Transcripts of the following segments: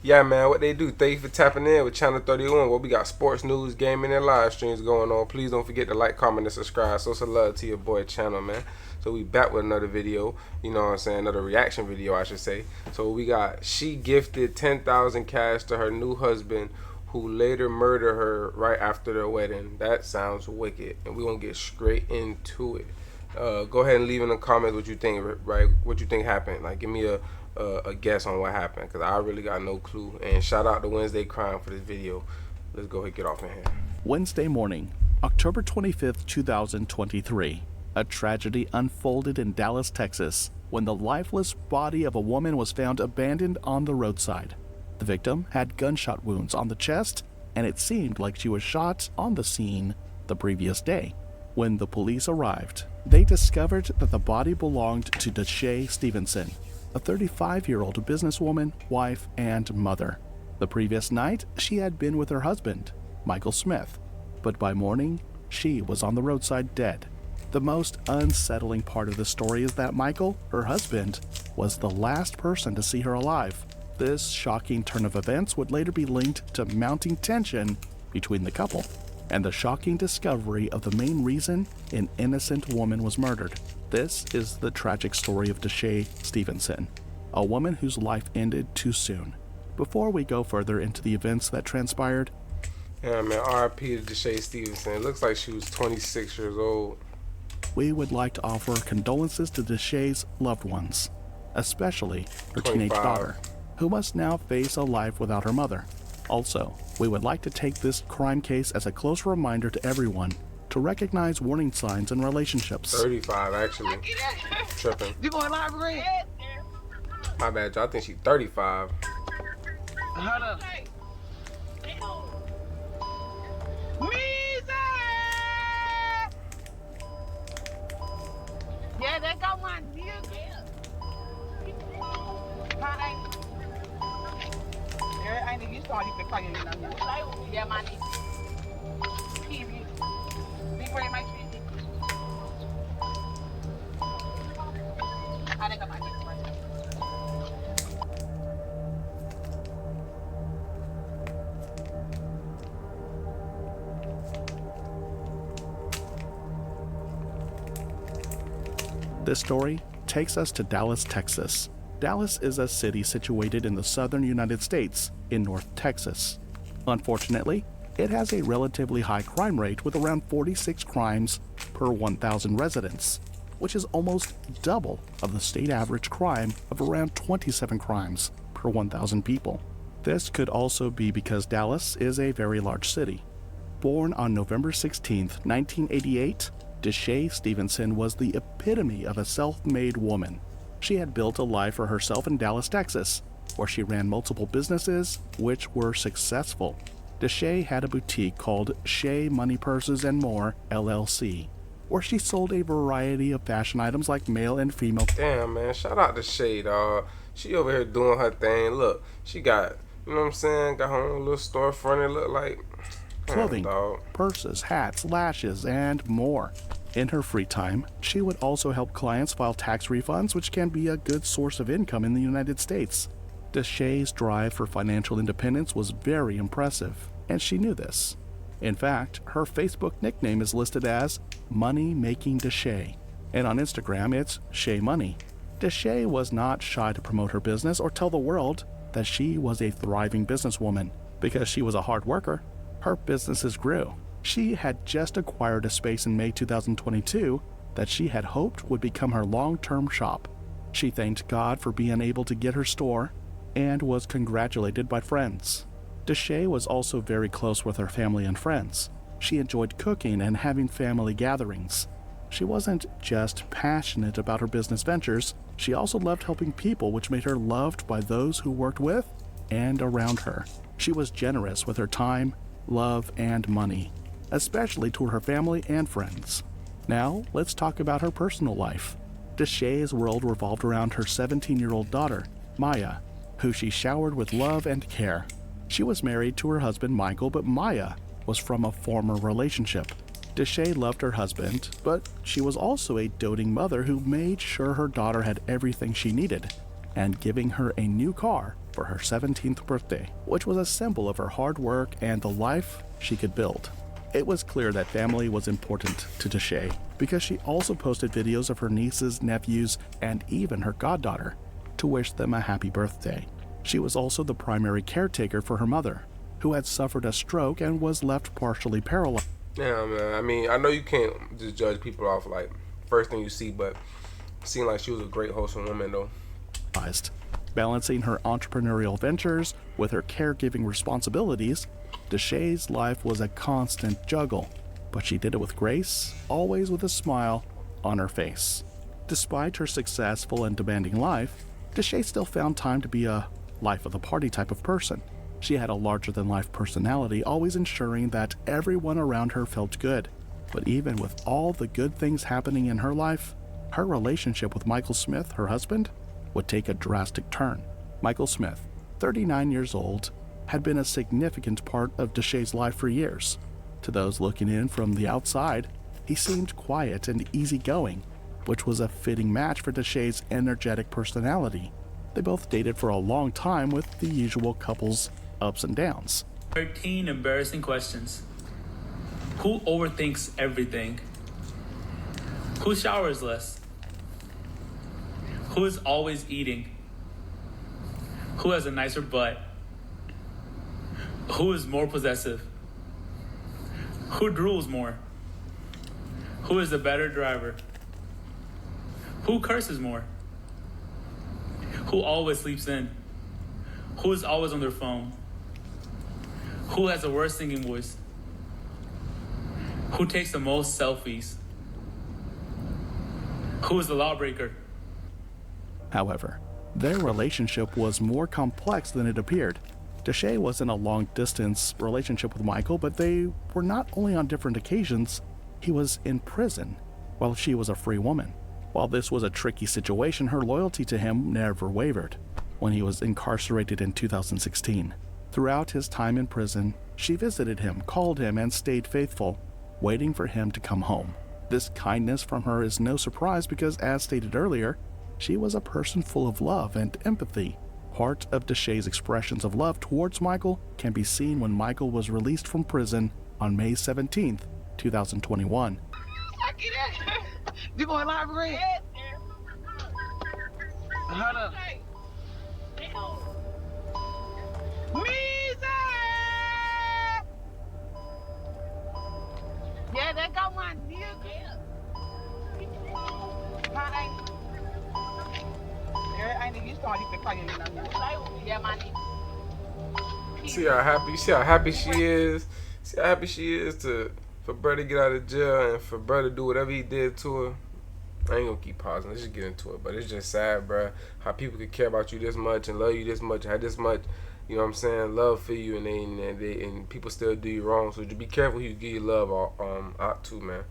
Yeah, man, what they do. Thank you for tapping in with Channel 31, where we got sports news, gaming, and live streams going on. Please don't forget to like, comment, and subscribe. So some love to your boy channel, man. So we back with another video, you know what I'm saying, another reaction video, I should say. So we got, she gifted 10,000 cash to her new husband, who later murdered her right after their wedding. That sounds wicked, and we're going to get straight into it. Go ahead and leave in the comments what you think, right? What you think happened. Like, give me a guess on what happened, because I really got no clue. And shout out to Wednesday Crime for this video. Let's go ahead and get off in here. Wednesday morning, October 25th, 2023. A tragedy unfolded in Dallas, Texas, when the lifeless body of a woman was found abandoned on the roadside. The victim had gunshot wounds on the chest, and it seemed like she was shot on the scene the previous day. When the police arrived, they discovered that the body belonged to Deshae Stevenson, a 35-year-old businesswoman, wife, and mother. The previous night, she had been with her husband, Michael Smith, but by morning, she was on the roadside dead. The most unsettling part of the story is that Michael, her husband, was the last person to see her alive. This shocking turn of events would later be linked to mounting tension between the couple, and the shocking discovery of the main reason an innocent woman was murdered. This is the tragic story of Deshae Stevenson, a woman whose life ended too soon. Before we go further into the events that transpired, Yeah, man, R.I.P. to Deshae Stevenson. It looks like she was 26 years old. we would like to offer condolences to Deshae's loved ones, especially her teenage 25. daughter, who must now face a life without her mother. Also, we would like to take this crime case as a close reminder to everyone to recognize warning signs in relationships. 35, actually. Tripping. You going live, Red? My bad, y'all. I think she's 35. Hold up. Yeah, that got my deal. Hi. I think you saw you could call you know. Yeah, my niece. Period. Big Red, my sweetie. I think I might take it. This story takes us to Dallas, Texas. Dallas is a city situated in the southern United States in North Texas. Unfortunately, it has a relatively high crime rate with around 46 crimes per 1,000 residents, which is almost double of the state average crime of around 27 crimes per 1,000 people. This could also be because Dallas is a very large city. Born on November 16, 1988, Deshae Stevenson was the epitome of a self-made woman. She had built a life for herself in Dallas, Texas, where she ran multiple businesses which were successful. Deshae had a boutique called Shea Money Purses and More, LLC, where she sold a variety of fashion items like male and female. Damn, man. Shout out to Shay, dog. She over here doing her thing. Look, she got, you know what I'm saying? Got her own little storefront. It look like Clothing, dog. purses, hats, lashes, and more. In her free time, she would also help clients file tax refunds, which can be a good source of income in the United States. Deshae's drive for financial independence was very impressive, and she knew this. In fact, her Facebook nickname is listed as Money Making Deshae, and on Instagram it's Shea Money. Deshae was not shy to promote her business or tell the world that she was a thriving businesswoman. Because she was a hard worker, her businesses grew. She had just acquired a space in May 2022 that she had hoped would become her long-term shop. She thanked God for being able to get her store and was congratulated by friends. Deshae was also very close with her family and friends. She enjoyed cooking and having family gatherings. She wasn't just passionate about her business ventures, she also loved helping people, which made her loved by those who worked with and around her. She was generous with her time, love, and money, especially to her family and friends. Now, let's talk about her personal life. Deshae's world revolved around her 17-year-old daughter, Maya, who she showered with love and care. She was married to her husband Michael, but Maya was from a former relationship. Deshae loved her husband, but she was also a doting mother who made sure her daughter had everything she needed. and giving her a new car for her 17th birthday, which was a symbol of her hard work and the life she could build. It was clear that family was important to Deshae because she also posted videos of her nieces, nephews, and even her goddaughter to wish them a happy birthday. She was also the primary caretaker for her mother, who had suffered a stroke and was left partially paralyzed. Yeah, man. I mean, I know you can't just judge people off like first thing you see, but it seemed like she was a great, wholesome woman, though. Balancing her entrepreneurial ventures with her caregiving responsibilities, Deshae's life was a constant juggle, but she did it with grace, always with a smile on her face. Despite her successful and demanding life, Deshae still found time to be a life-of-the-party type of person. She had a larger-than-life personality, always ensuring that everyone around her felt good. But even with all the good things happening in her life, her relationship with Michael Smith, her husband, would take a drastic turn. Michael Smith, 39 years old, had been a significant part of Deshae's life for years. To those looking in from the outside, he seemed quiet and easygoing, which was a fitting match for Deshae's energetic personality. They both dated for a long time with the usual couple's ups and downs. 13 embarrassing questions. Who overthinks everything? Who showers less? Who is always eating? Who has a nicer butt? Who is more possessive? Who drools more? Who is the better driver? Who curses more? Who always sleeps in? Who is always on their phone? Who has the worst singing voice? Who takes the most selfies? Who is the lawbreaker? However, their relationship was more complex than it appeared. Deshae was in a long-distance relationship with Michael, but they were not only on different occasions, he was in prison, while she was a free woman. While this was a tricky situation, her loyalty to him never wavered. When he was incarcerated in 2016, throughout his time in prison, she visited him, called him, and stayed faithful, waiting for him to come home. This kindness from her is no surprise because, as stated earlier, she was a person full of love and empathy. Part of Deshae's expressions of love towards Michael can be seen when Michael was released from prison on May 17th, 2021. I get it. You going live, Red? Hold up. Yeah, that got one. See how happy she is. See how happy she is for brother to get out of jail and for brother to do whatever he did to her. I ain't gonna keep pausing. Let's just get into it. But it's just sad, bruh, how people could care about you this much and love you this much, have this much, you know what I'm saying, love for you, and people still do you wrong. So just be careful who you give your love out to, man.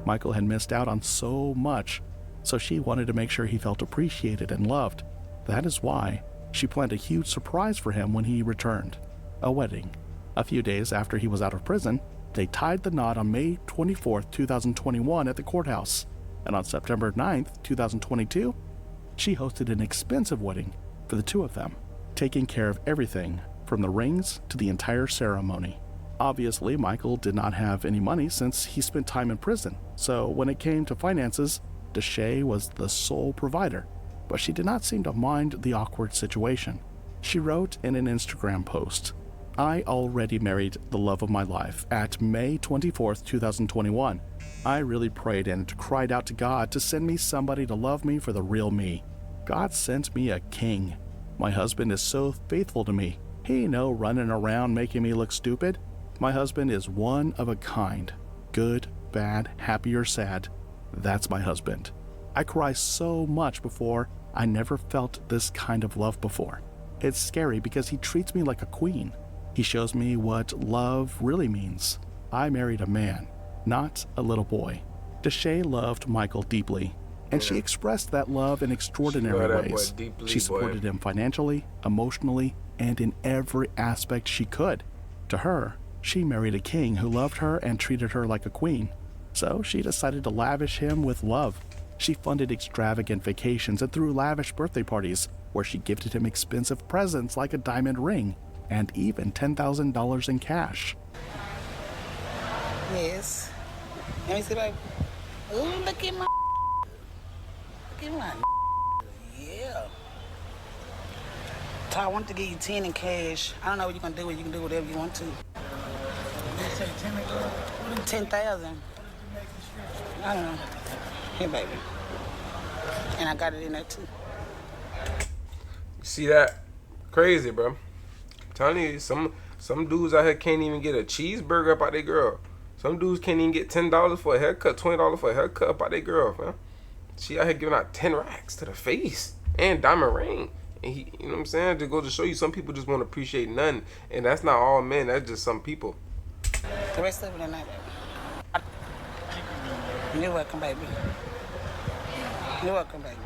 Michael had missed out on so much, so she wanted to make sure he felt appreciated and loved. That is why she planned a huge surprise for him when he returned, a wedding. A few days after he was out of prison, they tied the knot on May 24, 2021 at the courthouse, and on September 9th, 2022, she hosted an expensive wedding for the two of them, taking care of everything from the rings to the entire ceremony. Obviously, Michael did not have any money since he spent time in prison, so when it came to finances, Deshae was the sole provider, but she did not seem to mind the awkward situation. She wrote in an Instagram post, I already married the love of my life at May 24th, 2021. I really prayed and cried out to God to send me somebody to love me for the real me. God sent me a king. My husband is so faithful to me. He ain't no running around making me look stupid. My husband is one of a kind. Good, bad, happy or sad. That's my husband. I cry so much before. I never felt this kind of love before. It's scary because he treats me like a queen. He shows me what love really means. I married a man, not a little boy. Deshae loved Michael deeply, and she expressed that love in extraordinary ways. She supported him financially, emotionally, and in every aspect she could. To her, she married a king who loved her and treated her like a queen. So she decided to lavish him with love. She funded extravagant vacations and threw lavish birthday parties where she gifted him expensive presents like a diamond ring and even $10,000 in cash. Yes. Let me see, baby. Ooh, look at my. Look at my. Yeah. So I want to give you 10 in cash. I don't know what you're gonna do. You can do whatever you want to. 10,000. I don't know. Here, baby. And I got it in there too. See that? Crazy, bro. I'm telling you, some dudes out here can't even get a cheeseburger up out their girl. Some dudes can't even get $10 for a haircut, $20 for a haircut up out their girl, man. She out here giving out 10 racks to the face and diamond ring. And he, you know what I'm saying? To go to show you, some people just won't appreciate nothing. And that's not all men, that's just some people. The rest of it tonight, baby. You're welcome, baby. You're welcome, baby.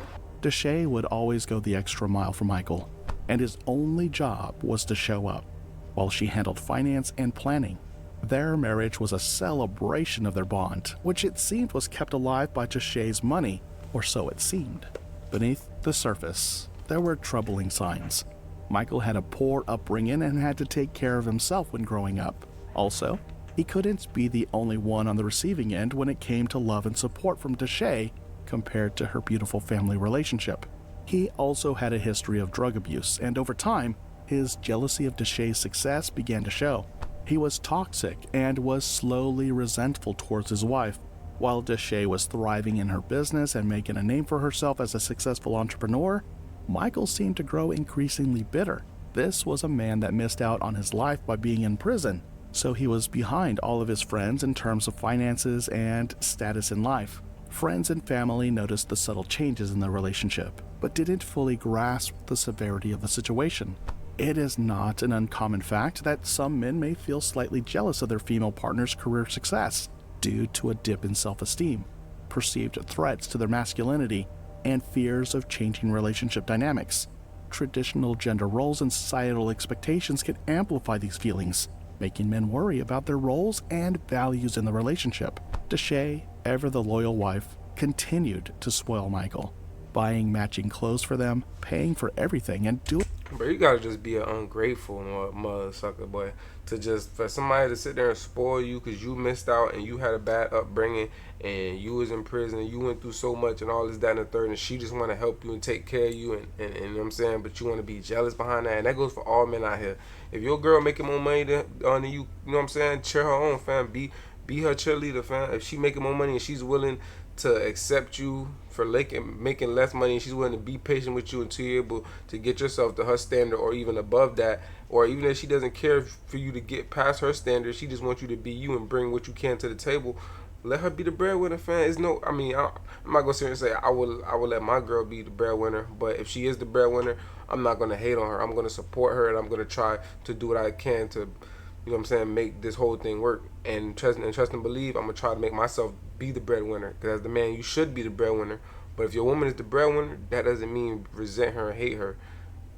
Deshae would always go the extra mile for Michael, and his only job was to show up, while she handled finance and planning. Their marriage was a celebration of their bond, which it seemed was kept alive by Deshae's money, or so it seemed. Beneath the surface, there were troubling signs. Michael had a poor upbringing and had to take care of himself when growing up. Also, he couldn't be the only one on the receiving end when it came to love and support from Deshae compared to her beautiful family relationship. He also had a history of drug abuse, and over time, his jealousy of Deshae's success began to show. He was toxic and was slowly resentful towards his wife. While Deshae was thriving in her business and making a name for herself as a successful entrepreneur, Michael seemed to grow increasingly bitter. This was a man that missed out on his life by being in prison, so he was behind all of his friends in terms of finances and status in life. Friends and family noticed the subtle changes in their relationship, but didn't fully grasp the severity of the situation. It is not an uncommon fact that some men may feel slightly jealous of their female partner's career success due to a dip in self-esteem, perceived threats to their masculinity, and fears of changing relationship dynamics. Traditional gender roles and societal expectations can amplify these feelings, making men worry about their roles and values in the relationship. Deshae, ever the loyal wife, continued to spoil Michael, buying matching clothes for them, paying for everything, and doing... But you gotta just be an ungrateful mother sucker, boy. To just, for somebody to sit there and spoil you because you missed out and you had a bad upbringing and you was in prison and you went through so much and all this, that, and the third, and she just want to help you and take care of you and you know what I'm saying, but you want to be jealous behind that. And that goes for all men out here. If your girl making more money than you, you know what I'm saying, cheer her on, fam. Be her cheerleader, fam. If she making more money and she's willing to accept you for making less money, and she's willing to be patient with you until you're able to get yourself to her standard or even above that, or even if she doesn't care for you to get past her standard, she just wants you to be you and bring what you can to the table, let her be the breadwinner, fam. It's no, I'm not gonna sit here and say I will let my girl be the breadwinner, but if she is the breadwinner, I'm not gonna hate on her. I'm gonna support her and I'm gonna try to do what I can to, you know what I'm saying, make this whole thing work. And trust and believe, I'm gonna try to make myself be the breadwinner, because as the man you should be the breadwinner. But if your woman is the breadwinner, that doesn't mean resent her or hate her.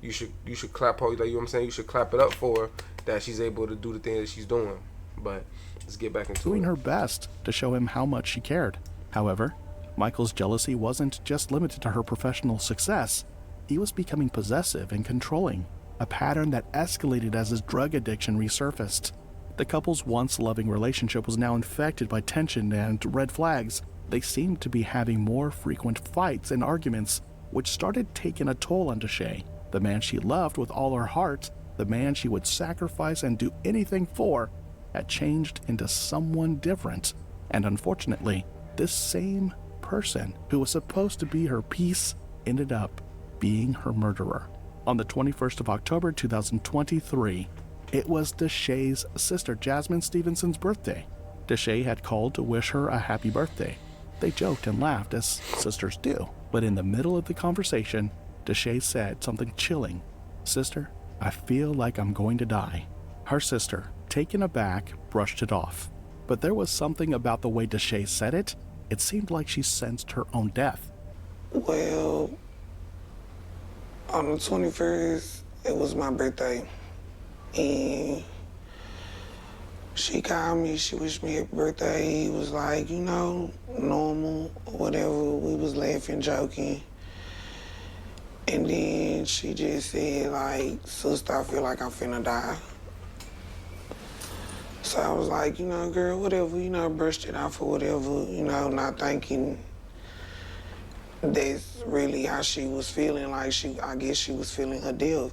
You should clap her, like, you know what I'm saying, you should clap it up for her that she's able to do the thing that she's doing. But let's get back into doing it. her best to show him how much she cared. However, Michael's jealousy wasn't just limited to her professional success. He was becoming possessive and controlling, a pattern that escalated as his drug addiction resurfaced. The couple's once loving relationship was now infected by tension and red flags. They seemed to be having more frequent fights and arguments, which started taking a toll on Deshae. The man she loved with all her heart the man she would sacrifice and do anything for, had changed into someone different. And unfortunately, this same person who was supposed to be her peace ended up being her murderer. On the 21st of October 2023, it was Deshay's sister Jasmine Stevenson's birthday. Deshay had called to wish her a happy birthday. They joked and laughed as sisters do, but in the middle of the conversation, Deshay said something chilling. "Sister, I feel like I'm going to die." Her sister, taken aback, brushed it off. But there was something about the way Deshay said it. It seemed like she sensed her own death. Well, on the 21st, it was my birthday. And she called me, she wished me happy birthday. It was like, normal, whatever. We was laughing, joking. And then she just said, like, "Sister, I feel like I'm finna die." So I was like, girl, whatever, brushed it off or whatever, not thinking that's really how she was feeling. Like, I guess she was feeling her death.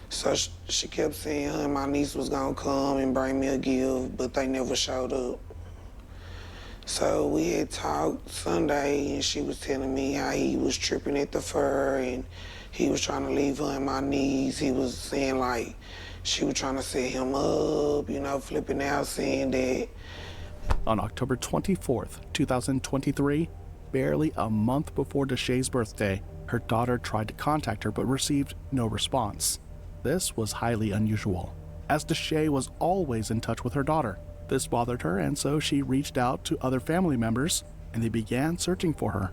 So she kept saying her and my niece was gonna come and bring me a gift, but they never showed up. So we had talked Sunday, and she was telling me how he was tripping at the fur and he was trying to leave her and my niece. He was saying, like, she was trying to set him up, flipping out, saying that. On October 24th, 2023, barely a month before Deshay's birthday, her daughter tried to contact her but received no response. This was highly unusual, as Deshay was always in touch with her daughter. This bothered her, and so she reached out to other family members, and they began searching for her.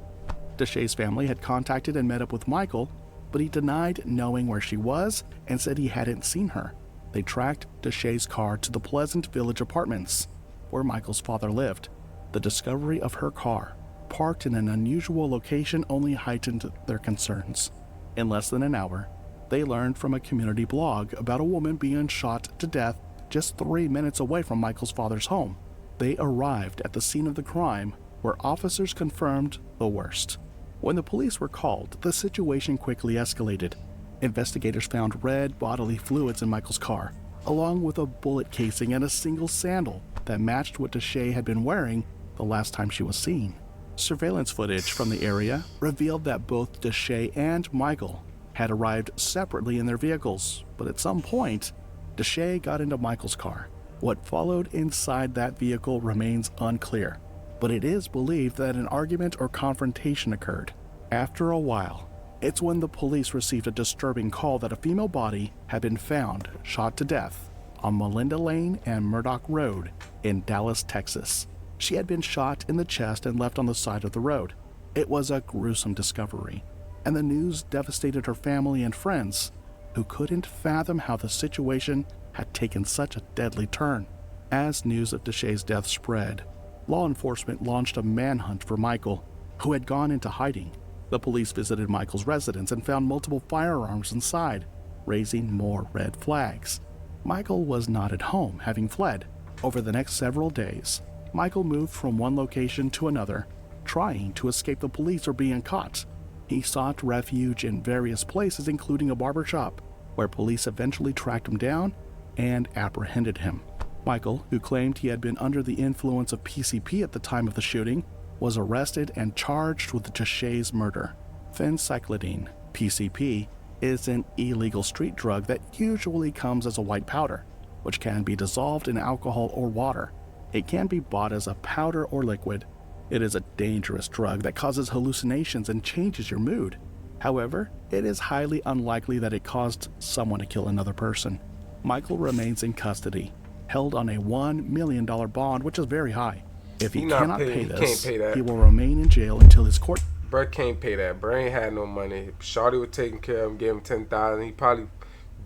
Deshay's family had contacted and met up with Michael, but he denied knowing where she was and said he hadn't seen her. They tracked Deshay's car to the Pleasant Village Apartments, where Michael's father lived. The discovery of her car, parked in an unusual location, only heightened their concerns. In less than an hour, they learned from a community blog about a woman being shot to death just 3 minutes away from Michael's father's home. They arrived at the scene of the crime, where officers confirmed the worst. When the police were called, the situation quickly escalated. Investigators found red bodily fluids in Michael's car, along with a bullet casing and a single sandal that matched what Deshay had been wearing the last time she was seen. Surveillance footage from the area revealed that both Deshay and Michael had arrived separately in their vehicles, but at some point, Deshay got into Michael's car. What followed inside that vehicle remains unclear, but it is believed that an argument or confrontation occurred. After a while, it's when the police received a disturbing call that a female body had been found shot to death on Melinda Lane and Murdoch Road in Dallas, Texas. She had been shot in the chest and left on the side of the road. It was a gruesome discovery, and the news devastated her family and friends, who couldn't fathom how the situation had taken such a deadly turn. As news of Deshay's death spread, law enforcement launched a manhunt for Michael, who had gone into hiding. The police visited Michael's residence and found multiple firearms inside, raising more red flags. Michael was not at home, having fled. Over the next several days, Michael moved from one location to another, trying to escape the police or being caught. He sought refuge in various places, including a barbershop, where police eventually tracked him down and apprehended him. Michael, who claimed he had been under the influence of PCP at the time of the shooting, was arrested and charged with Deshay's murder. Phencyclidine, PCP, is an illegal street drug that usually comes as a white powder, which can be dissolved in alcohol or water. It can be bought as a powder or liquid. It is a dangerous drug that causes hallucinations and changes your mood. However, it is highly unlikely that it caused someone to kill another person. Michael remains in custody, held on a $1 million bond, which is very high. If he cannot pay this, he will remain in jail until his court... Bruh can't pay that. Bruh ain't had no money. Shawty was taking care of him, gave him $10,000. He probably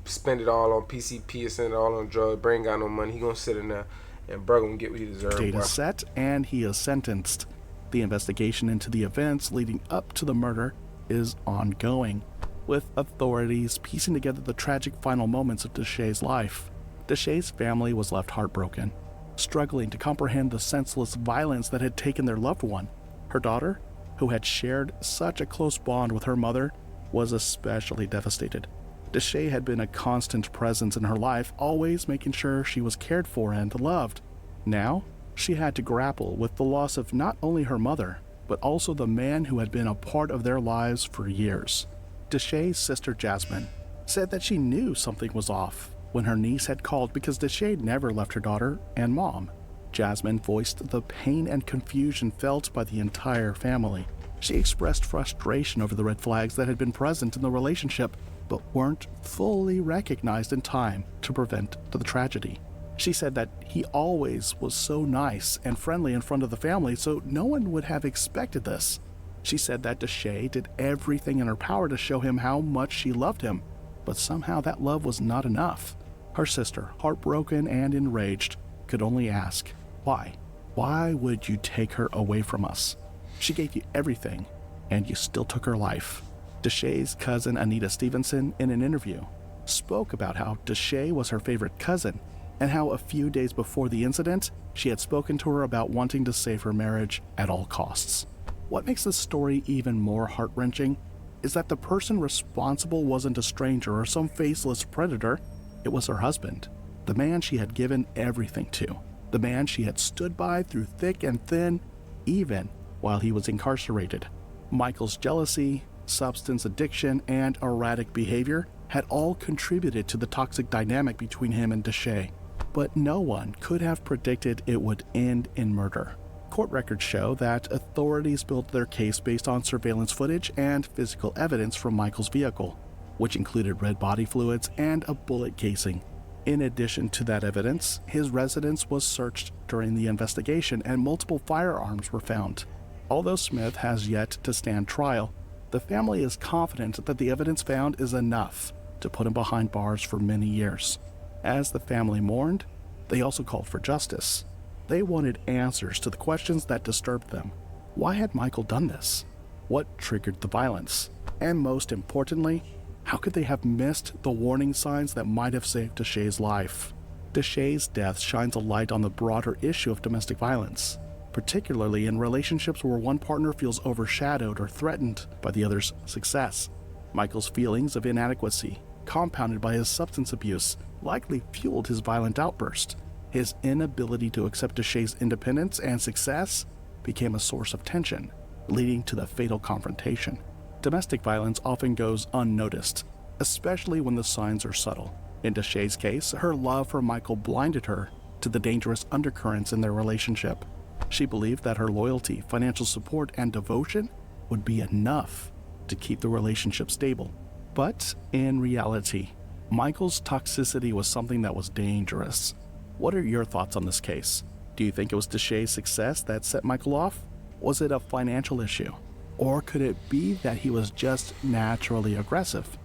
spent it all on PCP or spent it all on drugs. Bruh ain't got no money. He gonna sit in there, and bruh gonna get what he deserves. Date is set, and he is sentenced. The investigation into the events leading up to the murder is ongoing, with authorities piecing together the tragic final moments of Deshay's life. Deshay's family was left heartbroken, struggling to comprehend the senseless violence that had taken their loved one. Her daughter, who had shared such a close bond with her mother, was especially devastated. Deshae had been a constant presence in her life, always making sure she was cared for and loved. Now, she had to grapple with the loss of not only her mother, but also the man who had been a part of their lives for years. Deshae's sister Jasmine said that she knew something was off when her niece had called because Deshae never left her daughter and mom. Jasmine voiced the pain and confusion felt by the entire family. She expressed frustration over the red flags that had been present in the relationship, but weren't fully recognized in time to prevent the tragedy. She said that he always was so nice and friendly in front of the family, so no one would have expected this. She said that Deshae did everything in her power to show him how much she loved him, but somehow that love was not enough. Her sister, heartbroken and enraged, could only ask, why? Why would you take her away from us? She gave you everything, and you still took her life. Deshae's cousin Anita Stevenson, in an interview, spoke about how Deshae was her favorite cousin and how a few days before the incident, she had spoken to her about wanting to save her marriage at all costs. What makes this story even more heart-wrenching is that the person responsible wasn't a stranger or some faceless predator. It was her husband, the man she had given everything to, the man she had stood by through thick and thin, even while he was incarcerated. Michael's jealousy, substance addiction, and erratic behavior had all contributed to the toxic dynamic between him and Deshae, but no one could have predicted it would end in murder. Court records show that authorities built their case based on surveillance footage and physical evidence from Michael's vehicle, which included red body fluids and a bullet casing. In addition to that evidence, his residence was searched during the investigation and multiple firearms were found. Although Smith has yet to stand trial, the family is confident that the evidence found is enough to put him behind bars for many years. As the family mourned, they also called for justice. They wanted answers to the questions that disturbed them. Why had Michael done this? What triggered the violence? And most importantly, how could they have missed the warning signs that might have saved Deshae's life? Deshae's death shines a light on the broader issue of domestic violence, particularly in relationships where one partner feels overshadowed or threatened by the other's success. Michael's feelings of inadequacy, compounded by his substance abuse, likely fueled his violent outburst. His inability to accept Deshae's independence and success became a source of tension, leading to the fatal confrontation. Domestic violence often goes unnoticed, especially when the signs are subtle. In Deshae's case, her love for Michael blinded her to the dangerous undercurrents in their relationship. She believed that her loyalty, financial support, and devotion would be enough to keep the relationship stable. But in reality, Michael's toxicity was something that was dangerous. What are your thoughts on this case? Do you think it was Deshae's success that set Michael off? Was it a financial issue? Or could it be that he was just naturally aggressive?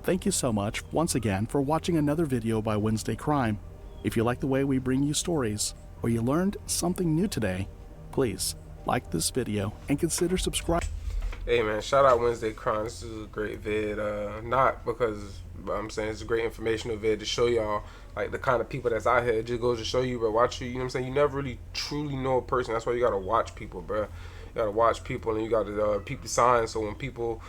Thank you so much once again for watching another video by Wednesday Crime. If you like the way we bring you stories, or you learned something new today, please like this video and consider subscribing. Hey man, shout out Wednesday Crime. This is a great vid. Not because I'm saying it's a great informational vid to show y'all like the kind of people that's out here. It just goes to show you, bro. Watch you. You know what I'm saying? You never really truly know a person. That's why you gotta watch people, bro. You gotta watch people and you gotta peep the signs. So when people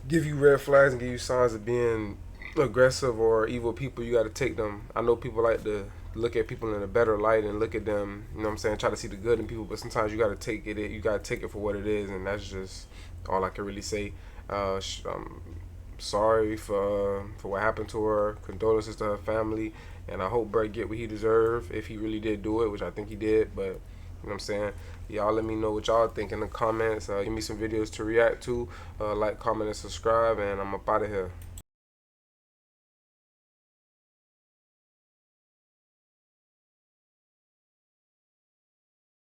give you red flags and give you signs of being aggressive or evil people, you gotta take them. I know people like to look at people in a better light and look at them, you know what I'm saying, try to see the good in people, but sometimes you gotta take it for what it is, and that's just all I can really say. I'm sorry for what happened to her. Condolences to her family, and I hope Brett get what he deserved if he really did do it, which I think he did. But you know what I'm saying, y'all let me know what y'all think in the comments. Give me some videos to react to. Like, comment, and subscribe, and I'm up out of here.